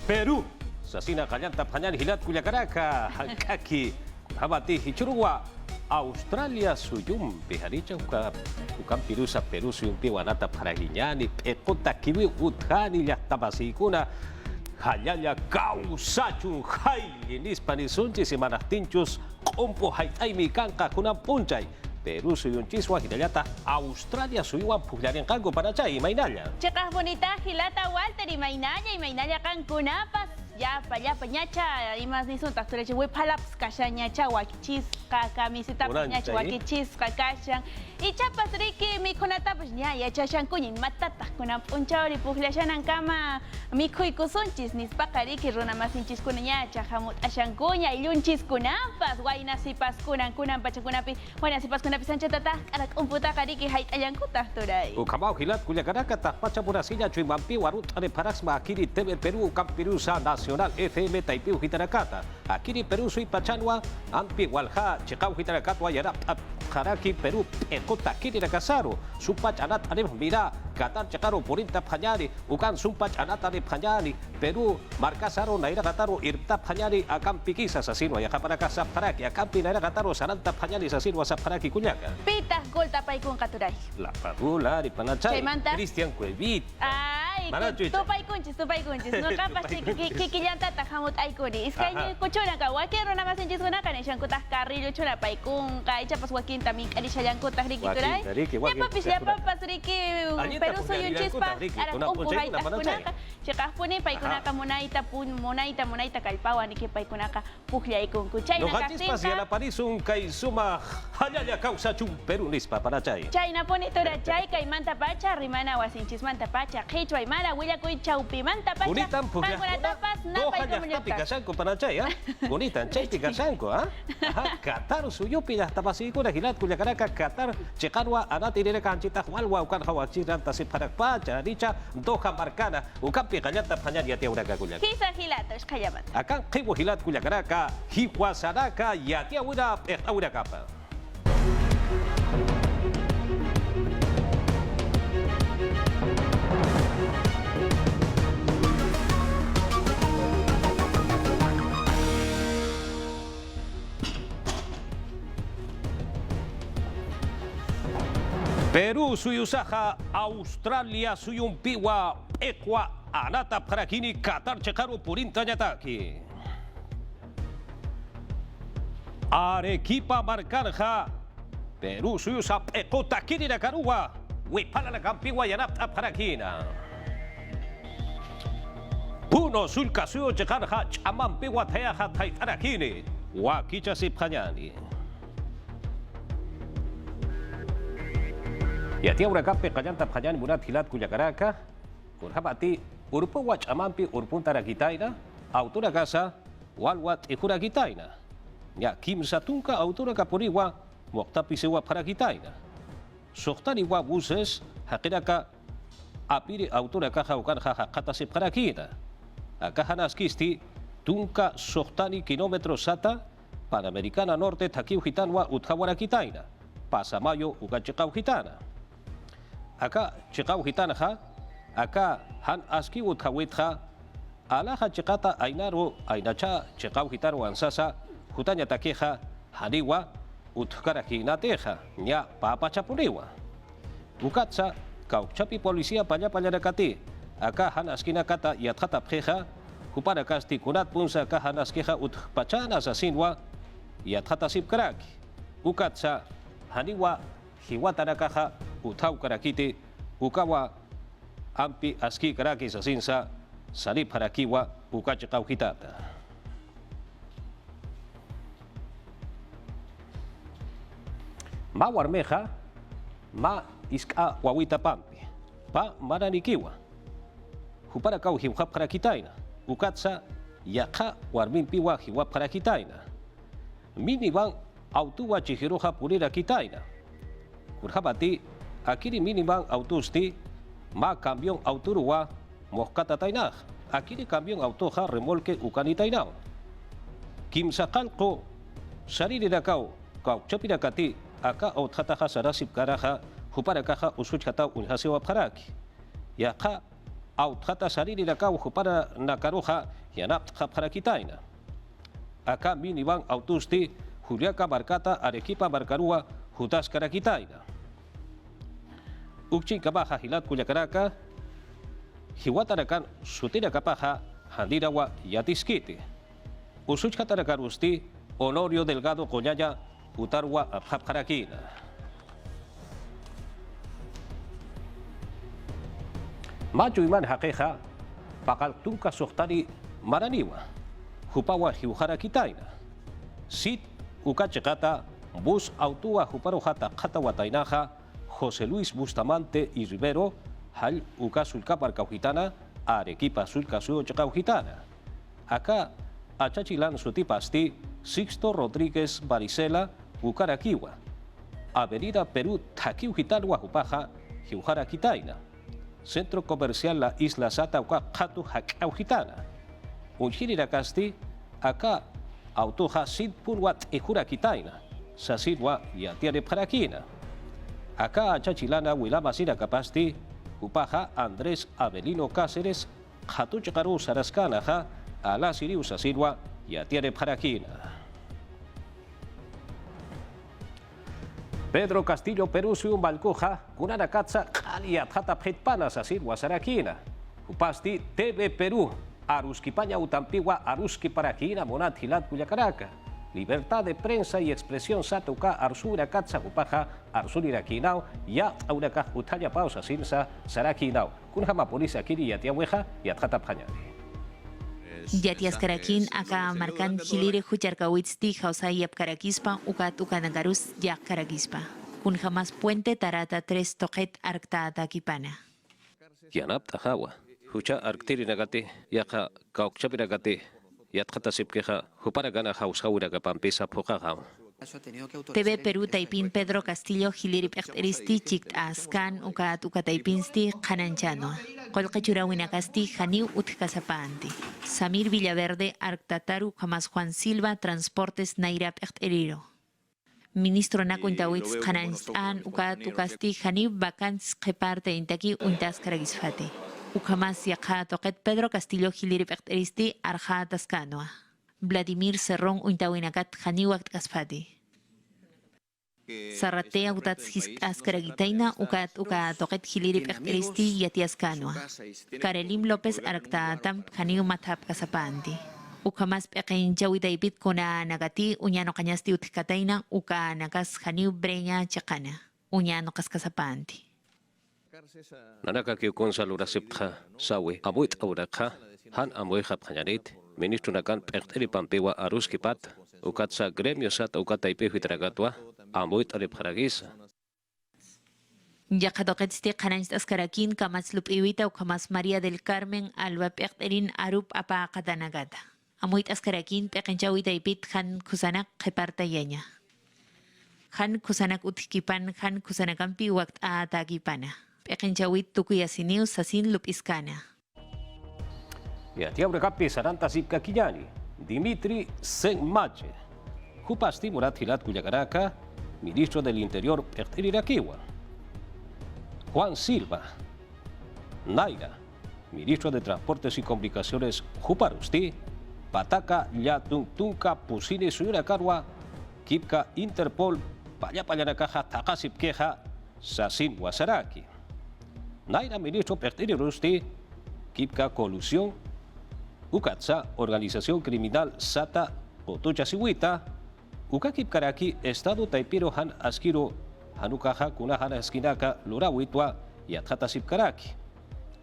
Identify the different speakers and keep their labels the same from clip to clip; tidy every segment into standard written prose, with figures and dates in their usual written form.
Speaker 1: Peru sa sinakanyang taphanyan hilat Kuyakaraka hangkaki habati hichurwa Australia suyum piharicha ukam Peru sa Peru suyum piwanata parahinyani pekota kiwi uthani ya tabasikuna hayanya kausachun hailinis panisunchi si manahtinchus kompo haitay mikangka kunang punchay Peru suyun chiswa hidayata Australia suyuan puglarin kango para chay mainanya.
Speaker 2: Chakah bonita hilata Walter y mainanya kan kunapas ya pañacha y más ni son tactores we palaps kashañacha wakichis kamisita pañacha wakichis kakashan y chapas riki mi konata pues ya chashan kuñin matata kuna punchori puglashanan kama mi kuy kusunchis nis pakariki runa masinchis kunanya chahamut ashan kuña y lunchis kunapas guayna sipas kunan pachakunapi guayna sipas kunapi sancha tata karak umputa kariki hait ayankuta turay
Speaker 1: Ukamau hilat Kuyakaraka tak pachamurasinya cuy mampi warut ane paras makiri TV Peru Peru sa Nacional FM Taipiu Hitarakata akiri Peru sui pachanwa ampi walha chekau Hitarakatwa yarap karaki Peru ekota kiri nakasaro sumpach anat ane mira katar chekaro porinta phanyari ukan sumpach anat ane phanyari Peru markasaro naira kataro irta phanyari akam pikisa sa sinwa ya kaparaka sa paraki akampi naira kataro sananta phanyari sa sinwa sa paraki kunyaka
Speaker 2: pitas gol tapay kung katuray
Speaker 1: la padula di panachay Cristian Cuevit
Speaker 2: ay tupay kunchis no kapas kikilanta takamut ay kuni iskay kuchuna ka wakero na masinchis kuna ka nisyan kutah karillo chuna pay kung kay chapas wakin tamik ali siya kutah riki turay ya papas riki Peru suyun chispa arak umpuhay tas kunaka chikah puni pay kunaka munaita kalpawan iki pay kunaka puhyay kung kuchay
Speaker 1: no
Speaker 2: na
Speaker 1: chispa siya na parisong kay suma hayaya kausa chung Peru nispa para chay
Speaker 2: chay na puni tura chay kay manta pacha rimana wasinchis manta pacha kichwa mala willa kuy chaupi manta pacha
Speaker 1: Bunitan pugya.
Speaker 2: tapas na pay
Speaker 1: Hanya pigasan ko para chay ha. Bunitan chay pigasan ko ha. Qatar suyo pilah tapasiko na hilat Kuyakaraka Qatar chekarwa anat inire kanchita walwa ukan hawachiran tasip harak pacha dicha Doha markana ukan pikanyat taphanyan yati uraga Kuyak.
Speaker 2: Kisa hilatos kayamat.
Speaker 1: Akan kibo hilat Kuyakaraka hiwasaraka yati ura ura kapa. Peru suyusaha Australia suyumpiwa ekwa anata parakini Qatar chekaru purintanya taki. Arequipa markarja Peru suyusa ekota kini nakarua wipala na kampiwa yanapta parakina. Puno sulka suyo chekarja chamampiwa tayaha taitarakini wakicha sipanyani. Ya tiya urakape kanyanta phanyani munat hilat Kuyakaraka kurhabati urpo wach amampi urpun tarakitaina autora kasa walwat ikurakitaina ya kimsa tunka autora kapuriwa moktapi sewa parakitaina soktani wa buses hakiraka apiri autora kaha ukan kata se parakita akahanas kisti tunka soktani kilometro sata Panamericana Norte takiu hitanwa uthawarakitaina pasamayo ukachekau hitana Aka chikau hitana ha, aka han aski uthawitha, alaha chikata ainaro ainacha chikau hitaro ansasa, hutanya takeha, haniwa, uthkarakinateha, nya papa chapuriwa. Ukatsa, kau chapi polisia panya-panya aka han askina kata yathata pheha, kupara kasti kunat punsa ka han askeha uthpachana sa sinwa, yathata sipkaraki. Ukatsa, haniwa, hiwatanakaha, utau karakite ukawa ampi aski karaki sa sinsa salip harakiwa ukachakau hitata. Ma warmeja ma iska wawita pampi pa maranikiwa hupara kau hiwhap karakitaina ukatsa yaka warmimpiwa hiwap karakitaina minibang autuwa chihiroha purira kitaina kurhabati akiri minimang autosti ma kambiong autoruwa mohkata tainah akiri kambiong autoha remolke ukanitainaw kimsakal ko sarili na kau chapi na kati aka authataha sarasip karaha huparakaha usuch kataw unhasewa paraki yaka Authata sariri nakau para nakaroja yanap para kitaina. Acá minivan autusti Juliaca Barcata Arequipa Barcarua Judas Carakitaina. Ukchinka baja hilat Cuyacaraka Hiwatarakan Sutira Capaja Handirawa Yatiskiti. Usuchkatarakarusti Honorio Delgado Coñaya Utarwa Apjaparakina. Macho iman hakeja Pakal Tunka Sohtari Maraniwa Hupawa Hiuhara Kitaina. Sit Ukachekata Bus Autua Juparojata Katawatainaja José Luis Bustamante y Rivero Hal Ukasulka Barcaujitana Arequipa Sulka Suyochacaujitana. Acá Achachilan Sutipasti Sixto Rodríguez Varicela Ucaraquiwa. Avenida Perú Taquiujitalwa Jupaja Hiujara Quitaina. Centro Comercial La Isla Sata Ucacatu Hacaujitana. Unjiriracasti acá Autoja Sid Purwat Ejura Quitaina. Sasidwa Yatiare Paraquina. Acá Achachilana Wilama Sira Capasti Upaja Andrés Avelino Cáceres Hatuchakaru Sarascanaja Ala Sirius Asidwa Yatiare Paraquina. Pedro Castillo Perusium Balcoja Kunanakatsa Aliat Hata Petpana Sasidwa Sarakina. Upasti TV Perú Aruskipaña Utampiwa Aruski Paraquina Monat Hilat Cuyacaraca. Libertad de prensa y expresión Satuka Arsura Katsa Upaja Arsurira Kinao Ya Auraka Utaya Pausa Sinsa Sarakinao Kunhama Polisa Kiri Yatiaweja Yathata Pañani.
Speaker 3: Yatias Karakin aka markan hilire Hucharkawitsti Hausa Yap Karakispa Ukat Ukanagarus Yak Karakispa Kunhamas Puente Tarata 3 Toket Arkta Takipana.
Speaker 1: Yanap Tahawa Hucha Arktiri Nagate Yaka Kaukchapiragate Yatkata Sipkeja Huparagana Haushauraga Pampesa Pokagao.
Speaker 3: TV Perú Taipin Pedro Castillo Hilirip Eristi Chikt Askan Ukat Ukataipinsti Kananchano. Colcachurawinacasti Janiu Utkasapanti. Samir Villaverde Arctataru Jamas Juan Silva Transportes Nairap Eriro. Ministro Nakuintawitz Kananstan Ukat Ukasti Janiu Vacants Reparte Intaki Untas Karagisfati. Ukamas Yakha Toket Pedro Castillo Hilirip Eristi Arja Tascanoa. Vladimir Serrón Uintawinakat Janiu Aktasfati. Sarratea utats askaragitaina ukat toket hilirip eristi yatiaskanwa. Karelim López Arctatam Janiu Matap Kasapanti. Ukamas pequeñ jawitaipit kona nagati uñano cañasti utkataina uka nagas Janiu Breña Chacana. Uñano Kaskasapanti.
Speaker 1: Nanaka que Gonzalo Rasipja Sawe Abuit Auraka Han Amueja Pañarit Ministro Nakan Perteri Pampewa Aruskipat Ukatsa Gremio Sat Ukataipe Hitragatwa Amoit ale Paragisa.
Speaker 3: Yakadoketsti Kanans Askarakin, Kamaslup Iwita, Kamas María del Carmen, Alba Perterin, Arup Apa Katanagata. Amoit Askarakin, Pekenchawita Ipit, Han Kusanak, Keparta Yenya. Han Kusanak Utkipan, Han Kusanakampi, Wakt Atagipana. Pekenchawit Tukuyasiniu, Sasin Lup Iskana.
Speaker 1: Yatiabre Kapi Saranta Zipka Kiyani, Dimitri Senmache. Jupasti Murat Hilat Cuyacaraca. Ministro del Interior Pertiriraquiwa. Juan Silva. Naira. Ministro de Transportes y Comunicaciones Juparusti. Pataka Yatuntunka Pusini Suyuracarwa. Kipka Interpol Payapayanakaja Takasipkeja Sasin Wasaraki. Naira Ministro Pertirirusti. Kipka Colusión. Ukatsa Organización Criminal Sata Otochasiwita. Ukakip Karaki, Estado Taipiro Han Askiro, Hanukaha Kunahan Eskinaka, Lurawitwa, Yathatasip Karaki.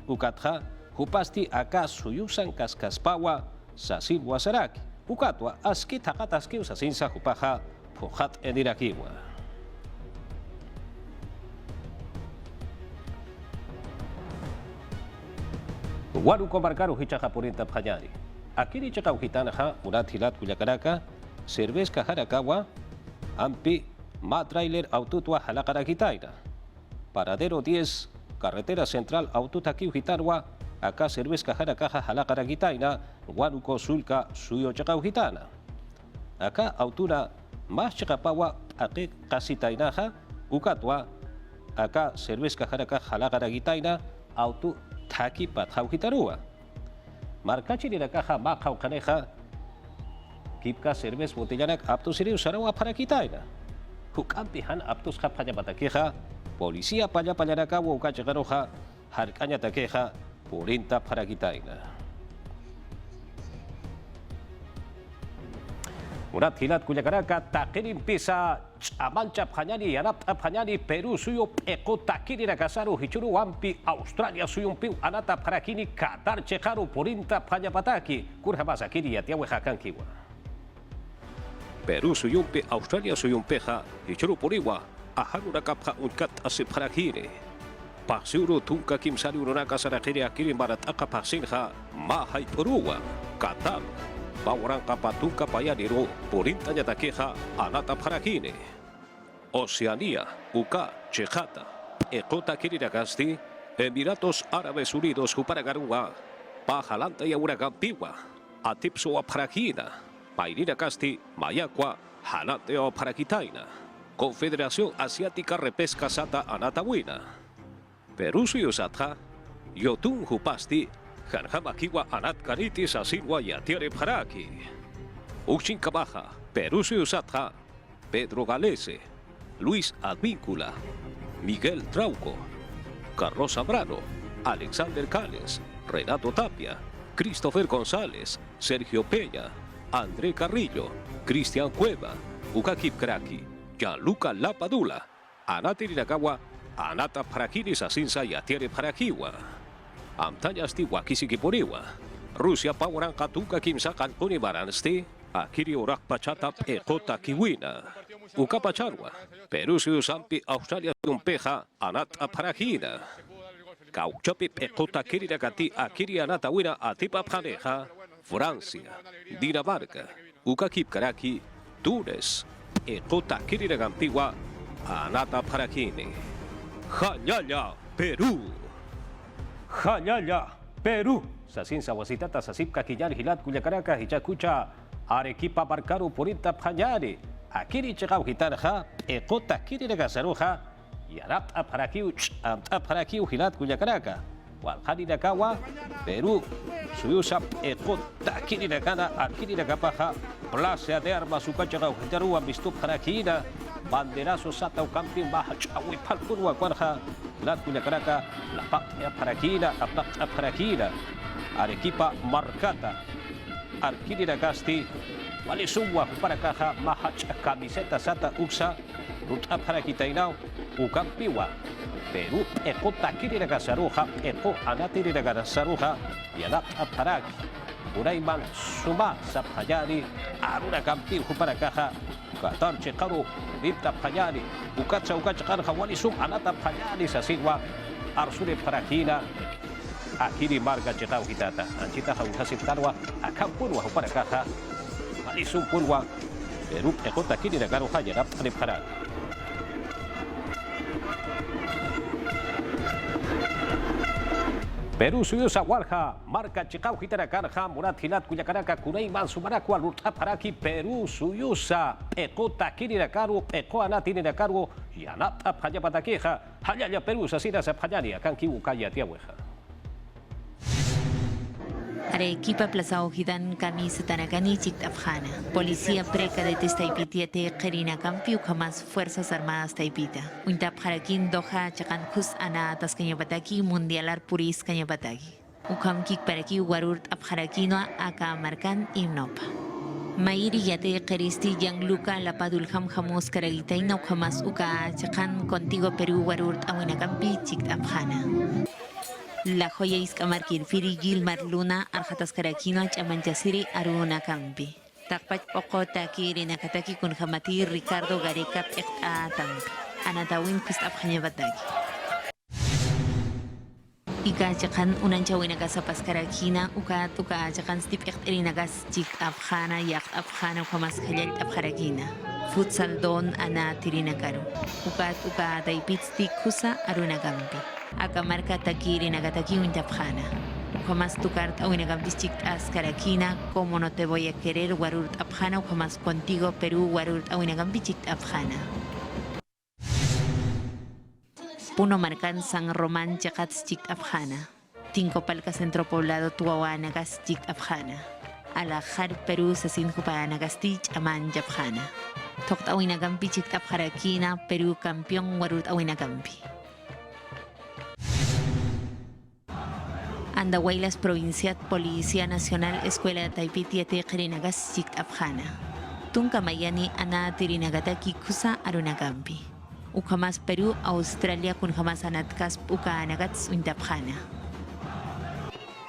Speaker 1: Ukatha, Hupasti Aka Suyusan Kaskaspawa, Sasin Wasaraki. Ukatwa, Askit Hakataski, Sasinsa Hupaha, Pohat Edirakiwa. Waruko Marcaro Hichaha Purinta Pajari. Akiri Chakauhitanaha, Murat Hilat Cuyacaraca. Cervezca Jarakawa, Ampi, Ma Trailer Autotua Jalakarakitaira. Paradero 10, Carretera Central Autotaki Gitarwa, acá Cervezca Jarakaja Jalakarakitaina, Guaruco Sulca Suyo Chakauhitana. Acá Autura Más Chakapawa, Ake Casitainaja, Ukatwa, acá Cervezca Jarakaja Jalakarakitaina, Autu taki patjau hitarua. Markachi ni nakaja makau kaneja kipka cervez botellanak aptos siriu sarawa para kitaina. Hukampihan aptos kapanya batakeja policía paya payanaka uka chagaroja harkanya takeja purinta para kitaina. Murat hilat kuyakaraka takirin pisa amancha panyani yanap panyani Peru suyo eko takiri nakasaru hichuru wampi Australia suyo piu anata parakini Qatar chekaru purinta panyapataki kurhabasa kiri yatiawe hakan kiwa. Peru suyo pi Australia suyo peja hichuru puriwa aharu nakapha unkat asip parakini. Paksuru tungka kimsari urunaka sarakiri akiri barat akapaksinha mahai Peruwa Qatar. Bawang kapatuka payaniro purintanya takeja anata parakine. Oceanía, Uka, Chejata, Ekota Kiriragasti, Emiratos Árabes Unidos, Juparagarua, Pajalanta y Auragampiwa, Atipsoa Parakina, Pairina Casti, Mayakwa, Hanateo Parakitaina, Confederación Asiática Repesca Sata Anatawina, Perú Suyusatja, Yotun Jupasti, Janjamakiwa Anat Karitis Asilwa Yatiare Paraki, Uxin Kabaja, Perú Suyusatja, Pedro Galese, Luis Advíncula, Miguel Trauco, Carlos Zambrano, Alexander Cales, Renato Tapia, Christopher González, Sergio Peña, André Carrillo, Cristian Cueva, Ukakip Kraki, Gianluca Lapadula, Anati Rinagawa, Anata Parakinis Asinsa Yatiare Parakiwa, Amtayas Tiwakisiki-Puriwa, Rusia Pawaran Katuka Kimsakan Kunibaransti, Akiri Urak Pachatap Ekota Kiwina, Ukapacharwa, Peru Sampi Australia Umpeja, Anat Aparajina, Kauchapi Ekota Kiriragati Akiri Anatawina Atipa Paneja, Francia, Dinamarca, Ukakip Karaki, Túnez, Ekota Kiriragampiwa, Anata Parajini, Jayaya, Perú. Jayaya, Perú. Sasin sawasitata sasip kakillar hilat kuyakaraka hichakucha Arequipa Barcaru Purinta Panyari Akiri Chegau Hitarja Ekota Kiri Negasaruja Yarap Aparakiu Aparakiu hilat kuyakaraka Walhari Nakawa Perú Suyusa Ekota Kiri Negana Akiri Negapaja Plaza de Armas Ukachagau Hitarua Bistup Harakina Banderazo Sata Ucamping Baja Chawi Palpurua Kwarja hilat kuyakaraka La Patria Parakina Apata Parakina Arequipa Marcata Arkiri Nagasti Malisuwa para caja Mahach Camiseta Sata Uxa Ruta para Kitainao Ucampiwa Perú Ekota Kiri Nagasaruja Eko Anatiri Nagasaruja Yanap Aparaki Uraiman Suma Sapayari Aruna Campi para caja Qatar Chekaru Ripta Payari Ukacha Karja Walisum Anata Payari Sasigwa Arsure Parakina Akiri Marga Chekau Hitata Anchita Hausasip Tarwa Akampurwa para caja Malisum Purwa Perú Ekota Kiri Nagaruja Yanap Anipara Perú Suyusa Walja Marca Chekau Hitara Karja Murat Hilat Kuyakaraka Kunaiman Sumarakwa Ruta Paraki Perú Suyusa Ekota Kiri Nagaru Eko Anatini Nagaru Yanap Apayapatakeja Hayaya Perú Sasira Sapayani Akanki Ukaya Tiaweja
Speaker 3: Arequipa Plaza Ojidan Camiseta Nagani Chiktafjana. Policía preca de Testaipitiete Kerina Campiu jamás Fuerzas Armadas Taipita. Uintap Harakin Doha Chakankus Ana Tascañabataki Mundialar Puris Cañabataki. Ukam Kik Paraki Warurt Abharakino Aka Marcan Imnopa. Mairi Yate Keristi Yang Luca Lapadulham Hamos Karagitaina jamás Uka Chakan Contigo Perú Warurt Awinacampi Chiktafjana. La joya iskamar kirfiri Gilmar Luna arjatas karakino chamanchasiri aruna kampi. Takpach oko takiri nakataki kun hamati Ricardo Gareca tampi. Anatawin kustap hanyabataki. Ika chakan unanchawinagas karakina uka tuka chakan stip erinagas chik abhana yak abhana kamas khalal abharakina. Futsal don ana tirinakaru. Uka daipitsti kusa aruna kampi. Aka marca takiri nagataki uintapjana. Jamás tu carta o inagampis karakina, como no te voy a querer warurt abjana o jamás contigo Perú warurt o inagampis abjana. Puno marcan San Román chakats abjana. Tincopalca Centro Poblado Tuahuanagas Jikt Abjana. Alajar Perú Sasin Jupanagastich Aman Yapjana. Tokt Awinagampi Jikt Abjarakina Perú campeón Warut Awinagampi. Andahuaylas Provincial Policía Nacional Escuela Taipiti Teqrinagas Jikt Abjana. Tunka Mayani Ana Tirinagataki Kusa Arunagampi. Ukamas Perú, Australia kun jamas anatkas uka anagats uintapjana.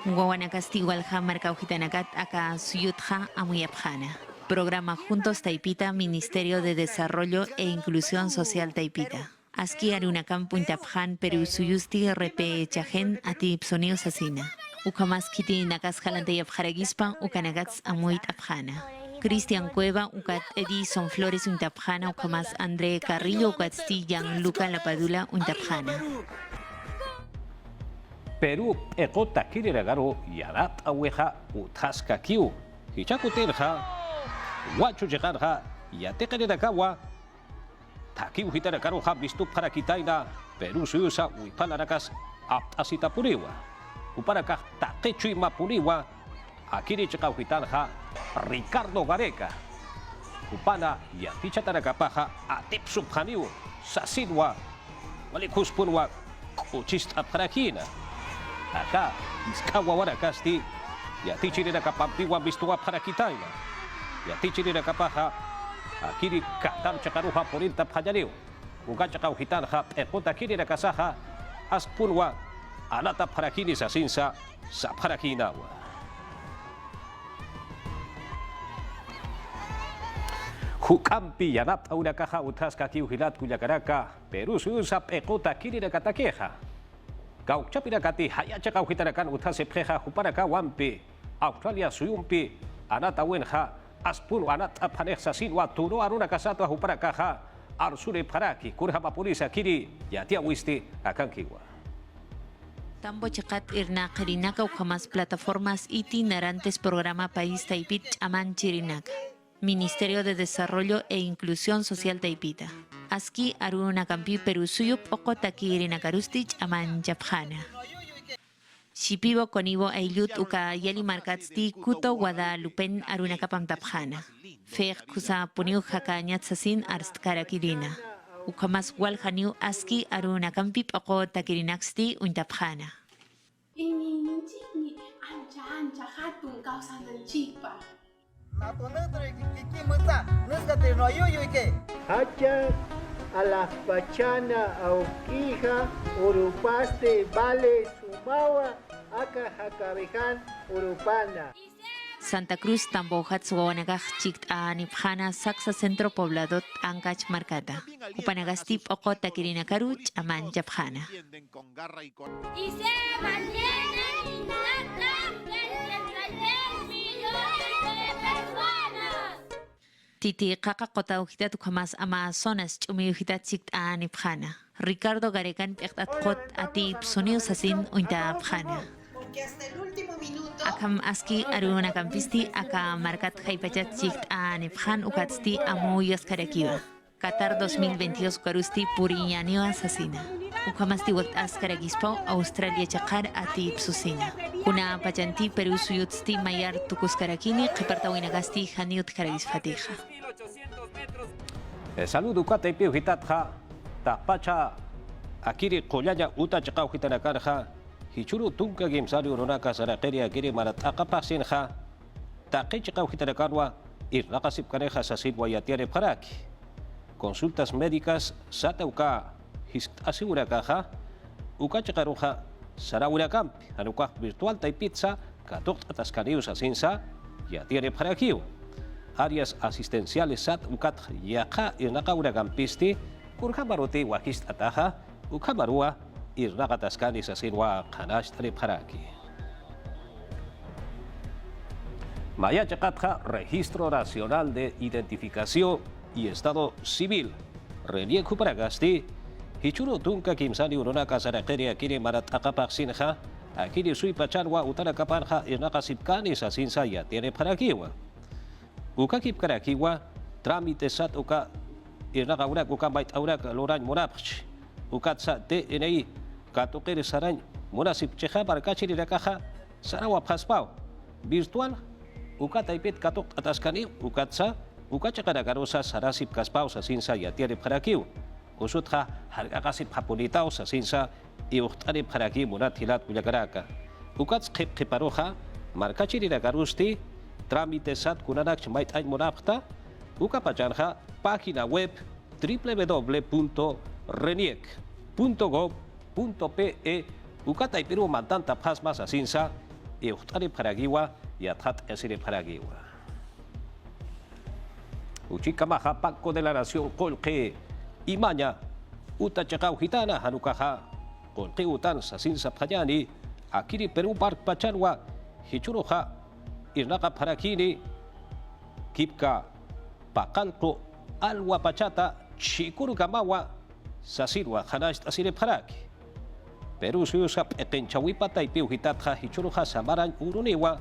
Speaker 3: Nguawanakasti walja marca ujitanagat aka suyutja amuyapjana. Programa Juntos Taipita, Ministerio de Desarrollo e Inclusión Social Taipita. Aski arunakam puintapjan Perú suyusti repe chajen ati psoniu sasina. Ukamas kiti nakas jalanteyapjaragispa ukanagats amuyitapjana. Cristian Cueva, ukat Edison Flores untapjana, ukamas André Carrillo, ukat Gianluca Lapadula untapjana.
Speaker 1: Perú ekota kiriragaro yarat aweja utaska kiu. Hichakuterja, wachu llegarja, yatekeragawa. Takiu hitaragaro ha vistu para kitaina, Perú suyusa uipalarakas aptasita puriwa. Uparakah takechu mapuriwa. Akiri chekauhitarja Ricardo Gareca. Upana yaticha tarakapaja atip subhaniu sasinwa walikuspunwa kuchist aprakina. Aka iskawa warakasti yatichirira kapampiwa bistuwa parakitaina. Yatichirira kapaja akiri katam chakaruja porinta pajariu. Uga chekauhitarja ekota kirira kasaja aspunwa anata parakini sasinsa saparakinawa. Hukampi yanap auna caja utaska kiuhilat kuyakaraka Perú suyusa pekota kirira katakeja. Kau chapirakati hayacha kauhitarakan utase preja huparaka wampi Australia suyumpi anata wenja aspuru anata panexa sinwa turo aruna kasato huparakaja arsure paraki kurhama purisa kiri yatia wisti akankiwa.
Speaker 3: Tambo Chacat Irna Kirinaka ukamas plataformas itinerantes programa País Taipit Aman Chirinaka. Ministerio de Desarrollo e Inclusión Social Taipita. Aski Aruna Campi Perú Suyup Okotaki Irina Karustich Aman Yapjana. Shipibo Konibo Ailut Uka Yeli Markatsti Kuto Guadalupen Aruna Kapam Tapjana. Fer Kusa Puniu Haka Nyatsasin Arstkara Kirina. Ukamas Walhaniu Aski Aruna Campi Oko Takirinaksti Untapjana.
Speaker 4: Ini ancha hatun kausan chipa.
Speaker 5: Hacha a la pachana auquija urupaste vale sumawa aka hakabejan urupana.
Speaker 3: Santa Cruz Tambojat Suwanagaj Chikt Anipjana Saxa Centro Pobladot Ankach Marcata. Upanagastip Okota Kirinakaruch Aman Yapjana.
Speaker 6: Y se mantiene intacta
Speaker 3: Titi Kaka Kota Ujitat Ukamas Amazonas Chumi Ujitat Chikt Anipjana. Ricardo Garecan Pektat Kot Ati Psoniu Sasin Unta Abjana. Akam Aski Aruna Campisti Aka Marcat Haipachat Chikt Anipjan Ukatsti Amu Yaskarakiva. Qatar 2022 Karusti Puriñanio Asasina. Ukamasti Wakt Askaragispo Australia Chakar Ati Psusina. Kuna Pachanti Perú Suyutsti Mayar Tukuskarakini Kipartawinagasti Haniut Karagis Fatija.
Speaker 1: Saludo kata ipi hitatha tapacha akiri kollaya uta chaqaw hitanakarja hichuru tunka gemsari ronaka sarakeria kiri marat akapasinja taqi chaqaw hitanakarwa irraqasip kaneja sasilwa yatiare paraki consultas médicas satauka asegura caja uka chaqaruja sarawira campi anuka virtual taipitza katok atascanius asinsa yatiare parakiu áreas asistenciales sat ukat yaka irnaqaura gampisti kurhabaruti wakist ataha ukabarua irnaqataskani sasinwa qanashtri paraki. Maya chaqatja Registro Nacional de Identificación y Estado Civil renieku paragasti hichuru tunka kimsani urunaka sarakeria kiri marat akapaksinja akiri sui pacharwa utarakapanja irnaqasipkani sasinsa yatiare parakiwa. Ukakip karakiwa tramite sat uka irnaqaurak uka bait aurak lorañ morapch ukat sa te enei katukir sarañ munasip cheja barkachi rirakaja sarawa paspao virtual ukat taipit katok atas kani ukatsa ukacha karagarosa sarasip kaspao sa sinsa yatiare parakiu usutha harga kasip hapunitao sa sinsa iuhtare paraki munat hilat kuyakaraka ukats khiparoja markachi riragarusti trámite sat kunanak chmait ay monapta ukapachanha página web www.reniec.gov.pe ukatay Perú mantanta pasmas asinsa iuhtari paragiwa yathat esire paragiwa uchikamaha Banco de la Nación kolke imaña utachakau gitana hanukaha kolke utan sasinsa payani akiri Perú park pachanwa hichuroha irnaka parakini kipka pakalko alwa pachata chikuru kamawa sasirwa hanast asire paraki Perú suyusap etenchawipa taipiu hitatha hichuruha samaran uruniwa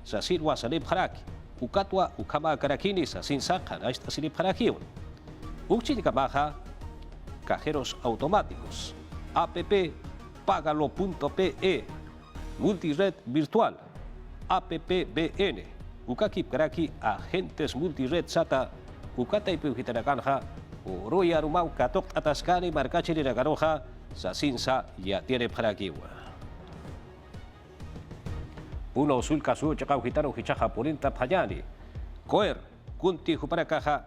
Speaker 1: sasirwa sale paraki ukatwa ukama karakini sasinsa hanast asire parakiun ukchini kamaha cajeros automáticos app pagalo.pe multired virtual APPBN, ukakip karaki agentes multired sata, ukatay piuhitanakanja, uruya rumau katok ataskani markachi nagaroja, sa sinsa ya tiene parakiwa. Puno sulka su chakau hitano hichaja purinta payani, koer, kunti huparakaja,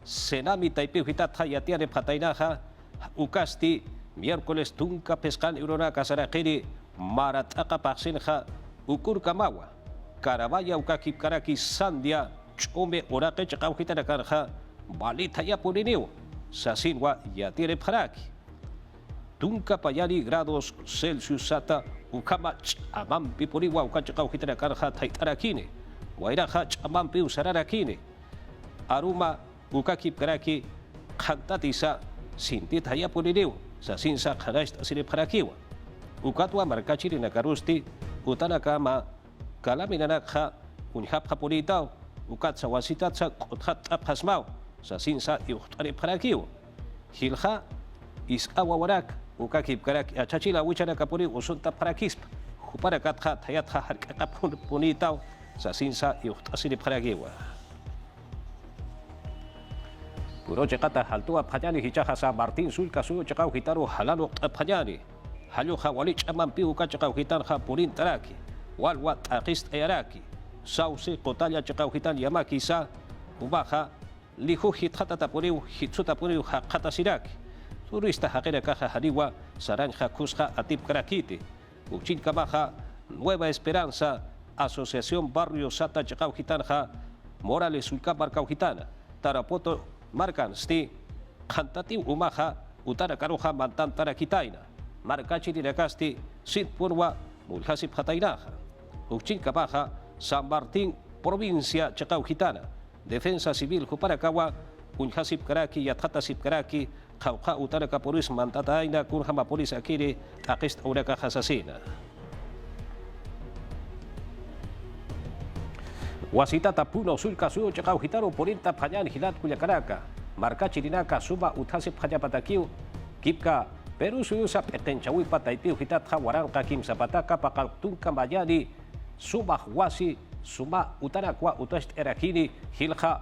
Speaker 1: senami taipiuhitata ya tiene patainaja, ukasti, miércoles tunka pescan urona kasarakiri, marataka paksinja, ukur kamawa. Karabaya ukakip karaki sandia chome orake chakau kita nakarha balita ya purineo sasinwa ya tiene paraki tunka payani grados Celsius sata ukama amampi puriwa ukachakau kita nakarha taitarakine wairaha amampi usararakine aruma ukakip karaki kantatisa sintit haya purineo sasinsa khanast asire parakiwa ukatwa markachiri nakarusti utanakama kalaminanakha unhap hapunitaw ukat sa wasitat sa kuthat apasmaw sa sinsa iuhtari parakiw hilha iskawawarak ukakip karak achachila wichana kapuri usunta parakisp huparakatha thayatha harkakapun punitaw sa sinsa iuhtasiri parakiw puro chekata haltua phajani hichaha sa Martin Sulka su chakaw hitaro halalo phajani haluha walich amampi ukachakaw hitanha purin taraki walwa takist ayaraki sauce kotalla chakauhitan yamaki sa ubaja lihu hitata tapuriu hitsuta puriu hakata siraki turista hakera kaja hariwa saranja kusja atip karakiti uchin kamaja Nueva Esperanza Asociación Barrio Sata Chakauhitanja Morales Sulka Barcauhitana Tarapoto Marcan Sti Kantati Umaja Utara Karoja Mantan Tarakitaina Marcachi Dirakasti Sitpurwa Mulhasip Hatainaja Uchin Kapaja, San Martín, provincia Chakauhitana, Defensa Civil Juparakawa, Unhasip Karaki, Yathatasip Karaki, Kauka Utaraka Polis Mantataina, Kurhama Polis Akiri, Akist Uraka Hasasina. Wasita Tapuno Sulka Su Chakauhitano, Porinta Payan Hilat Kuyakaraka, Marcachirinaka, Suba Uthasip Hayapatakiu, Kipka, Perú Suyusap Etenchawi Pataipiu Hitatha Waranka Kim Zapataka, Pakautunka Mayani, Suma Huasi, Suma Utanakwa Utast Erakini, Hilja,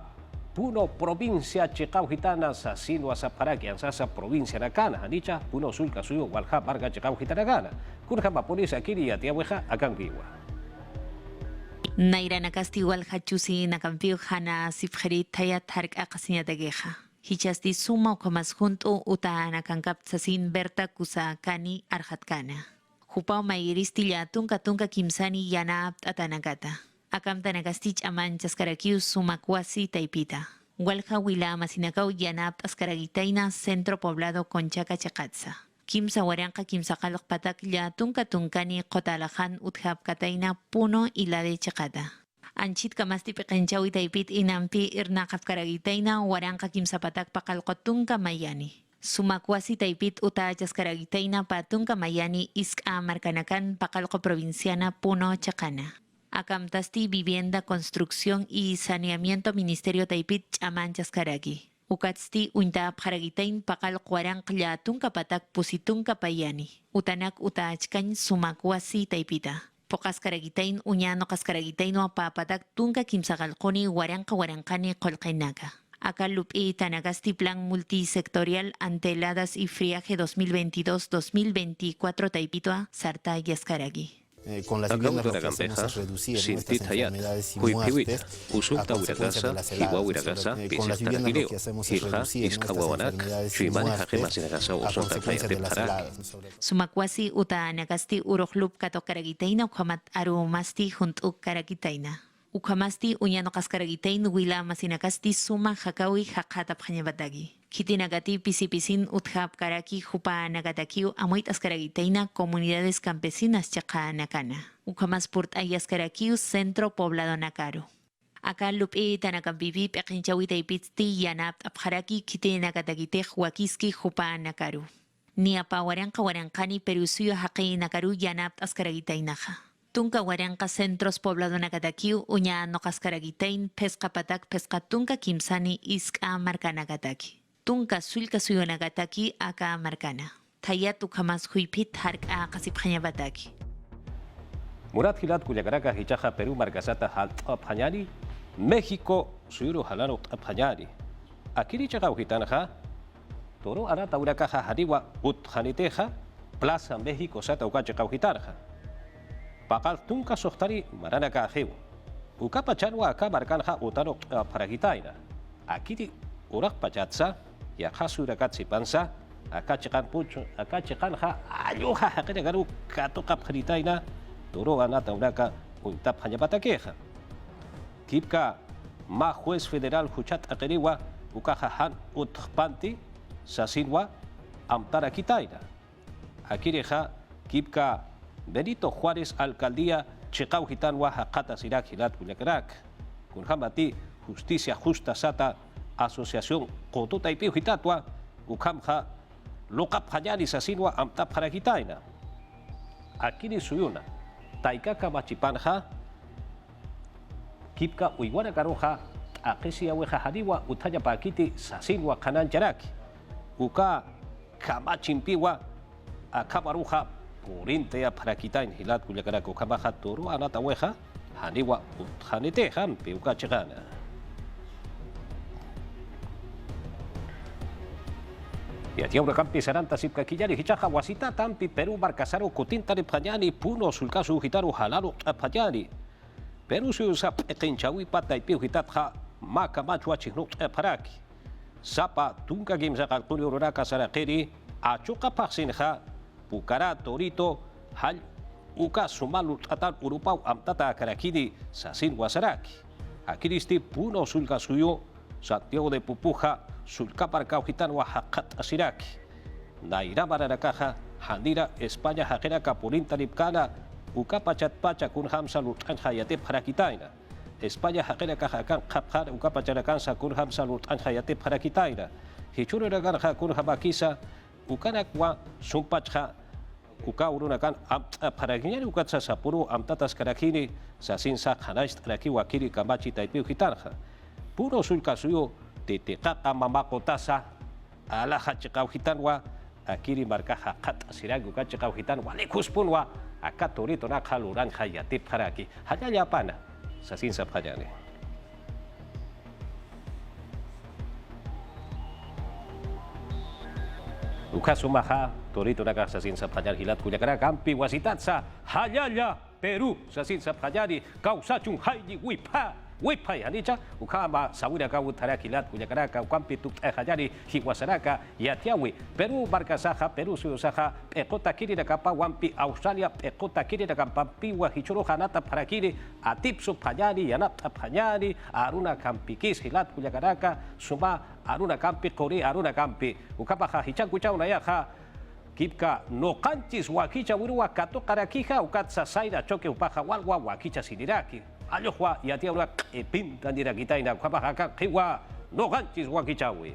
Speaker 1: Puno provincia Chekauhitana, Sasinwa Saparaki, Ansasa provincia Nakana, Hanicha, Puno Sulka Suyo, Walha Barga Chekauhitanagana, Kurhama Polis Akiri, Atiaweja, Akangiwa.
Speaker 3: Naira Nakasti Walha Chusi, Nakampiu Hana, Sifheri, Tayat Hark Akasinya Dageja. Hichasti Suma Komas Junto, Uta Nakankap Sasin Berta Kusa Kani Arhatkana. Hupau mairistilla tunka kimsani yana atanagata. Akam tanagastich aman chaskarakiu sumakwasi taipita. Walha wila masinakau yana askaragitaina centro poblado Conchaca Chacatza. Kimsa waranka kimsa kalak patak ya tunkani kotalahan uthap kataina puno ila de Chacata. Anchit kamasti pekenchawi taipit inampi irnakap karagitaina waranka kimsa patak pakalkotunka mayani. Sumakwasi taipit uta chaskaragitaina patunka mayani iska marcanakan Pacalco provinciana Puno Chacana. Akamtasti vivienda, construcción y saneamiento Ministerio Taipit chaman chaskaragi. Ukatsti unta paragitain pakal kuarang klyatun kapatak pusitun kapayani. Utanak utaachkan sumakwasi taipita. Pokas karagitain unyano kaskaragitain wa papatak tunka kimsakalkoni warangkani kolkainaga. Akal lupi tanagasti plan multisectorial ante heladas y friaje 2022-2024 taipitoa sarta yaskaragi.
Speaker 7: Con las viviendas lo que hacemos es reducir estas enfermedades y muertes a consecuencia de las heladas. Con las viviendas lo que hacemos es reducir estas enfermedades y muertes a consecuencia de las heladas.
Speaker 3: Sumakwasi uta nagasti uroklup katokaragitaina ukhamat arumasti juntuk karagitaina. Ukhamasti unyano kaskaragitaina wila masinakasti suma hakawi hakatap hanyabadagi. Kitinagati pisipisin uthap karaki jupa nagatakiu amoit askaragitaina comunidades campesinas chaqa nakana. Ukhamas purt ayaskarakiu centro poblado nakaro. Acá lupi tanakampipi pekinchawi taipitsti yanap apharaki kitinagatakitej wakiski jupa nakaru. Ni apa warankani perusuyo haqi nakaru yanap askaragitainaja. Tunka waranka centros poblado nakatakiu unya no kaskaragitain pescapatak pescatunka kimsani iska marka nagataki. Tunka sulka suyo nagataki aka markana. Tayat ukhamas huipit harka kasiphanyabataki.
Speaker 1: Murat hilat kuyakaraka hichaja Perú markasata halt aphañari México suyuro halano aphañari. Akiri chaga uhitanaja toro arata urakaja hariwa utjaniteja Plaza México sata ukachaga uhitanaja. Pakal tunka sohtari maranaka ajeu. Ukapa chanwa aka markanja utano paragitaina. Akiri urak pachatsa ya khasurakat pansa akachikan pucho akachikanja ayuha hakene garu katoka paritaina toro anata uraka untap hanyapatakeja. Kipka ma juez federal huchat akeriwa ukajahan utpanti sasinwa amtara kitaina. Akireja kipka Benito Juárez alcaldía Chekau Gitanwa Hakata Sirak Hilat Kuyakerak. Kunhamati Justicia Justa Sata Asociación Kotota y Pio Hitatwa Ukamha Lokap Hayani Sasinwa Amtap Haragitaina. Akini Suyuna Taikaka Machipanja Kipka Uiguana Karoja Akesia Weja Hadiwa Utaya Pakiti Sasinwa Kanan Charaki Uka Kamachimpiwa Akamaruja Purinte ya parakitain hilat kuyakarako kamaha toro anata weja haniwa utjanetejan piuka chegana. Y aquí ahora campi saranta sipka kiyari hichaja wasita tampi Perú marcasaro kutintari panyani puno sulkasu hitaru halaro apanyani. Perú suusa ekenchawi pata ipiu hitatja maka machua chihnuk paraki. Sapa tunka gimsa kalkuli ururaka sarakeri achuka paksinja Pukara torito hal uka sumalut atan urupau amtata karakidi sasin wasaraki. Akiristi puno sulka suyo Santiago de Pupuja sulka parkau hitan wahakat asiraki. Naira maranakaja handira España hajera kapurinta nipkana uka pachat pacha kun hamsa lutan hayate parakitaina. España hajera kahakan kapjar uka pacharakan sakun hamsa lutan hayate parakitaina. Hichuru ragan hakun habakisa ukanakwa sumpachha uka urunakan paraginyari ukat sa sapuru amtatas karakini sa sinsa khanais traki wakiri kamachi taipiu hitarja. Puro sulka suyo tetekaka mamakotasa ala hachikau hitanwa akiri markaha kat asirag ukat chikau hitanwa lekuspunwa akat torito na kaluran hayatip haraki. Hanya yapana sa sinsa phajane. Ukasumaha torito nakasasin sa panyar hilat kulyakara kampi wasitat sa hayaya Peru sasin sa panyari kausachung hayi wipa hanicha ukama sawira ka utara hilat kulyakara kampi tuk hayari hiwasaraka yatiawi Peru markasaha Peru suyosaha pekota kiri nakapa wampi Australia pekota kiri nakapa piwa hichuro hanata parakiri atipsu panyari yanap panyari aruna kampi kis hilat kulyakara suma aruna kampi kori aruna kampi ukapaha hichan kuchau nayaha kipka no kanchis wakicha wirua kato karakija ukat sasaira choque upaha walwa wakicha siniraki ayohwa yatia una pinta dirakitaina ukapaha kiwa no kanchis wakichawi.